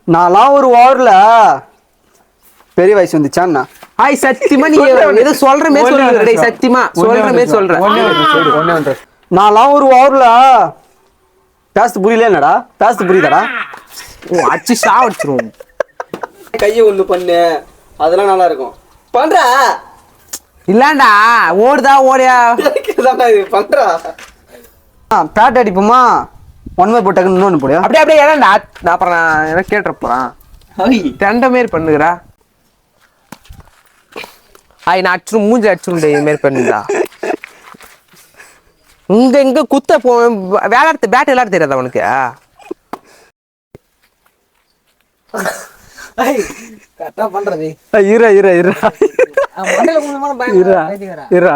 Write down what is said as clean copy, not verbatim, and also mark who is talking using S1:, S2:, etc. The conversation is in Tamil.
S1: நான்லாம் ஒரு ஓவர்ல பெரிய வயசு வந்துச்சான்னா
S2: சத்தியமா நீ ஏதோ சொல்ற மாதிரி சொல்ற சத்தியமா சொல்ற மாதிரி சொல்ற
S1: நான்லாம் ஒரு ஓவர்ல பேசத்து புரியல என்னடா பேசத்து புரியுதாடா
S2: அச்சு சா வச்சிருவோம்
S1: கையை ஒண்ணு பண்ணு அதெல்லாம் நல்லா இருக்கும் பண்றா
S2: இல்லண்டா ஓடுதா ஓடியா
S1: பண்றா பேட் அடிப்போமா ஒன்மை போட்டாக்கு இன்னொன்னு போடியா
S2: அப்படியே ஏன்டா நான் அப்புறம் நான் என்ன கேட்டுற போறான் ரெண்ட மாரி பண்ணுகிறா நான் அடிச்சிடும் மூஞ்சி அடிச்சிடும் இது மாரி பண்ணுடா இங்க குத்த போ விளையாடுறது பேட் விளையாட தெரியாதா அவனுக்கு
S3: கரெக்டா பண்றது
S1: இரா இரா இரா
S3: மண்டையில மூலமா
S1: இரா இரா